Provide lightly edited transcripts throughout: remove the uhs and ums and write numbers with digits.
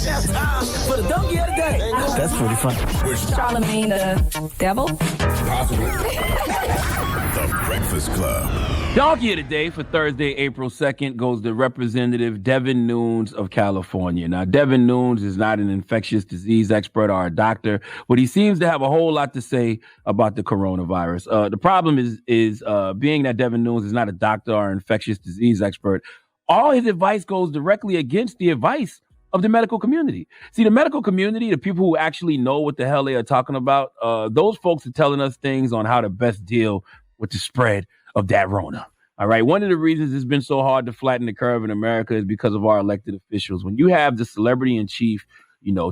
It's time for the donkey of the day. That's pretty funny. Charlamagne the devil? Possibly. The Breakfast Club. Donkey of the day for Thursday, April 2nd goes to Representative Devin Nunes of California. Now, Devin Nunes is not an infectious disease expert or a doctor, but he seems to have a whole lot to say about the coronavirus. The problem is being that Devin Nunes is not a doctor or infectious disease expert, all his advice goes directly against the advice of the medical community. See, the medical community, the people who actually know what the hell they are talking about, those folks are telling us things on how to best deal with the spread of that Rona. All right. One of the reasons it's been so hard to flatten the curve in America is because of our elected officials. When you have the celebrity in chief,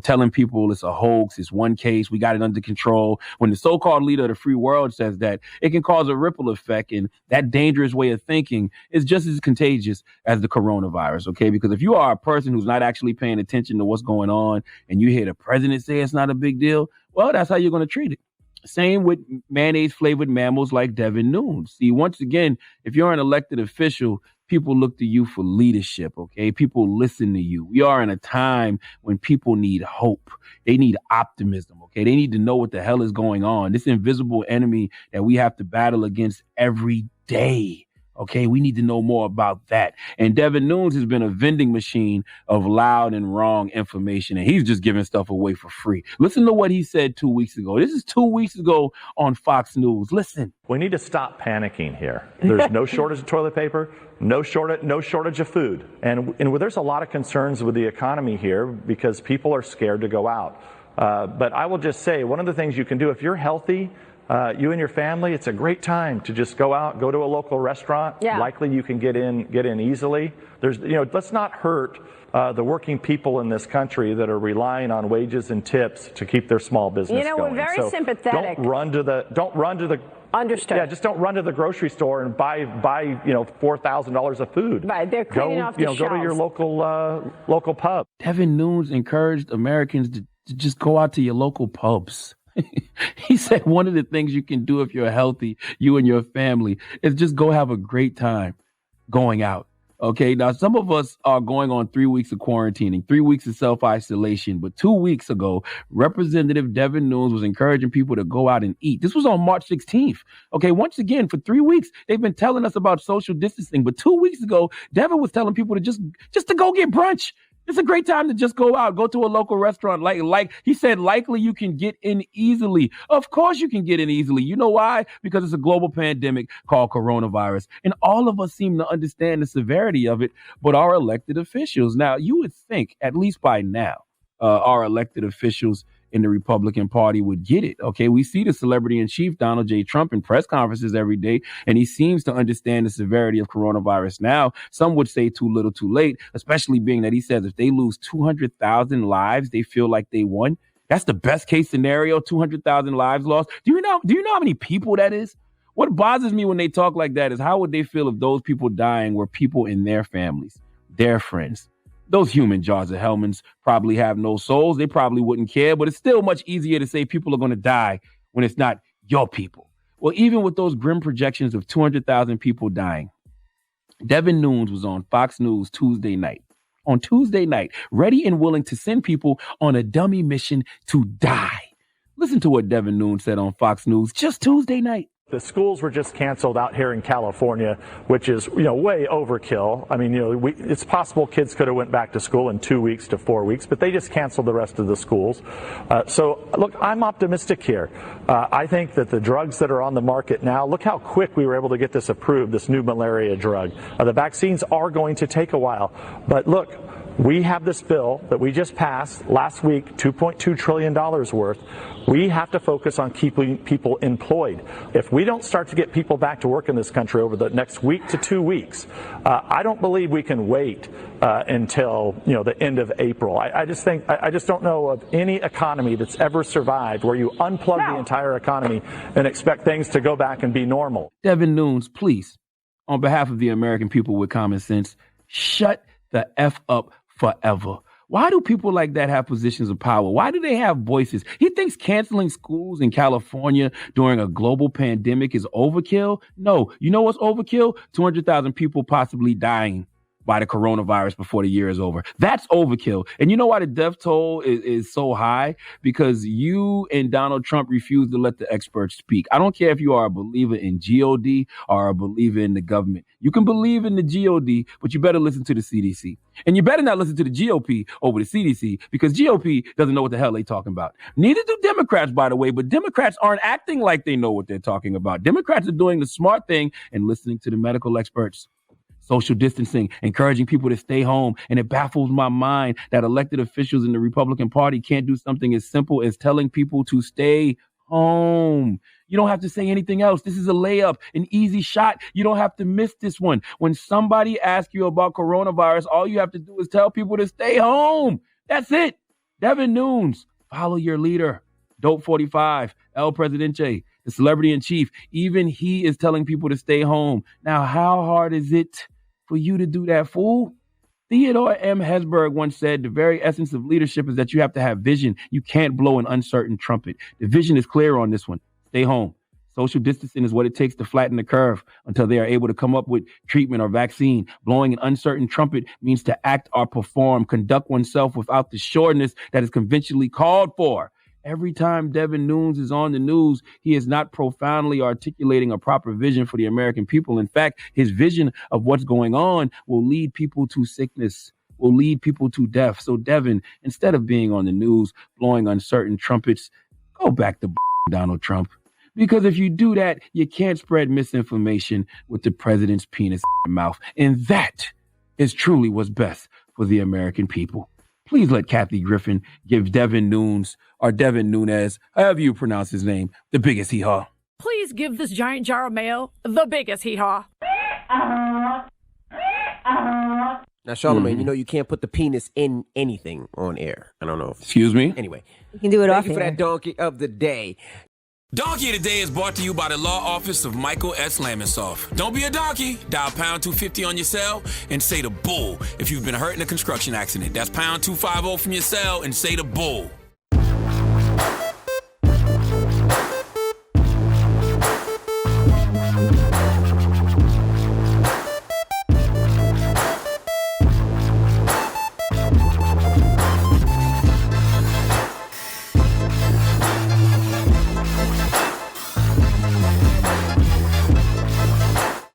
telling people it's a hoax, it's one case, we got it under control. When the so-called leader of the free world says that, it can cause a ripple effect. And that dangerous way of thinking is just as contagious as the coronavirus. OK, because if you are a person who's not actually paying attention to what's going on and you hear the president say it's not a big deal, well, that's how you're going to treat it. Same with mayonnaise-flavored mammals like Devin Nunes. See, once again, if you're an elected official, people look to you for leadership, okay? People listen to you. We are in a time when people need hope. They need optimism, okay? They need to know what the hell is going on. This invisible enemy that we have to battle against every day. Okay, we need to know more about that. And Devin Nunes has been a vending machine of loud and wrong information, and he's just giving stuff away for free. Listen to what he said 2 weeks ago. This is 2 weeks ago on Fox News. Listen. We need to stop panicking here. There's no shortage of toilet paper, no shortage of food. And there's a lot of concerns with the economy here because people are scared to go out. But I will just say, one of the things you can do if you're healthy, you and your family, it's a great time to just go out, go to a local restaurant. Yeah. Likely you can get in easily. Let's not hurt the working people in this country that are relying on wages and tips to keep their small business going. We're very sympathetic. Don't run to the Understood. Yeah, just don't run to the grocery store and buy $4,000 of food. Right, they're cleaning off the shelves. Go to your local pub. Devin Nunes encouraged Americans to just go out to your local pubs. He said one of the things you can do if you're healthy, you and your family, is just go have a great time going out. Okay, now some of us are going on 3 weeks of quarantining, 3 weeks of self-isolation. But 2 weeks ago, Representative Devin Nunes was encouraging people to go out and eat. This was on March 16th. Okay, once again, for 3 weeks, they've been telling us about social distancing. But 2 weeks ago, Devin was telling people to just to go get brunch. It's a great time to just go out, go to a local restaurant. Like he said, likely you can get in easily. Of course you can get in easily. You know why? Because it's a global pandemic called coronavirus. And all of us seem to understand the severity of it, but our elected officials. Now, you would think, at least by now, our elected officials in the Republican Party would get it. Okay, we see the celebrity in chief, Donald J. Trump, in press conferences every day, and he seems to understand the severity of coronavirus now. Some would say too little, too late, especially being that he says if they lose 200,000 lives, they feel like they won. That's the best case scenario, 200,000 lives lost. Do you know how many people that is? What bothers me when they talk like that is how would they feel if those people dying were people in their families, their friends? Those human jars of Hellmans probably have no souls. They probably wouldn't care, but it's still much easier to say people are going to die when it's not your people. Well, even with those grim projections of 200,000 people dying, Devin Nunes was on Fox News Tuesday night. On Tuesday night, ready and willing to send people on a dummy mission to die. Listen to what Devin Nunes said on Fox News just Tuesday night. The schools were just canceled out here in California, which is, way overkill. I mean, it's possible kids could have went back to school in 2 weeks to 4 weeks, but they just canceled the rest of the schools. So, look, I'm optimistic here. I think that the drugs that are on the market now, look how quick we were able to get this approved, this new malaria drug. The vaccines are going to take a while, but look, we have this bill that we just passed last week, $2.2 trillion worth. We have to focus on keeping people employed. If we don't start to get people back to work in this country over the next week to 2 weeks, I don't believe we can wait until the end of April. I just don't know of any economy that's ever survived where you unplug the entire economy and expect things to go back and be normal. Devin Nunes, please, on behalf of the American people with common sense, shut the F up forever. Why do people like that have positions of power? Why do they have voices? He thinks canceling schools in California during a global pandemic is overkill? No. You know what's overkill? 200,000 people possibly dying by the coronavirus before the year is over. That's overkill. And you know why the death toll is so high? Because you and Donald Trump refuse to let the experts speak. I don't care if you are a believer in God or a believer in the government. You can believe in the God, but you better listen to the CDC. And you better not listen to the GOP over the CDC, because GOP doesn't know what the hell they're talking about. Neither do Democrats, by the way, but Democrats aren't acting like they know what they're talking about. Democrats are doing the smart thing and listening to the medical experts. Social distancing, encouraging people to stay home. And it baffles my mind that elected officials in the Republican Party can't do something as simple as telling people to stay home. You don't have to say anything else. This is a layup, an easy shot. You don't have to miss this one. When somebody asks you about coronavirus, all you have to do is tell people to stay home. That's it. Devin Nunes, follow your leader. Dope 45, El Presidente, the celebrity in chief. Even he is telling people to stay home. Now, how hard is it for you to do that, fool? Theodore M. Hesburgh once said, the very essence of leadership is that you have to have vision. You can't blow an uncertain trumpet. The vision is clear on this one. Stay home. Social distancing is what it takes to flatten the curve until they are able to come up with treatment or vaccine. Blowing an uncertain trumpet means to act or perform, conduct oneself without the sureness that is conventionally called for. Every time Devin Nunes is on the news, he is not profoundly articulating a proper vision for the American people. In fact, his vision of what's going on will lead people to sickness, will lead people to death. So Devin, instead of being on the news, blowing uncertain trumpets, go back to Donald Trump. Because if you do that, you can't spread misinformation with the president's penis in your mouth. And that is truly what's best for the American people. Please let Kathy Griffin give Devin Nunes, or Devin Nunes, however you pronounce his name, the biggest hee-haw. Please give this giant jar of mayo the biggest hee-haw. Now, Charlamagne, you know you can't put the penis in anything on air. I don't know. Excuse me? Anyway. You can do it off Thank you for that donkey of the day. Donkey of the Day is brought to you by the law office of Michael S. Lamonsoff. Don't be a donkey. Dial pound 250 on your cell and say the bull if you've been hurt in a construction accident. That's pound 250 from your cell and say the bull.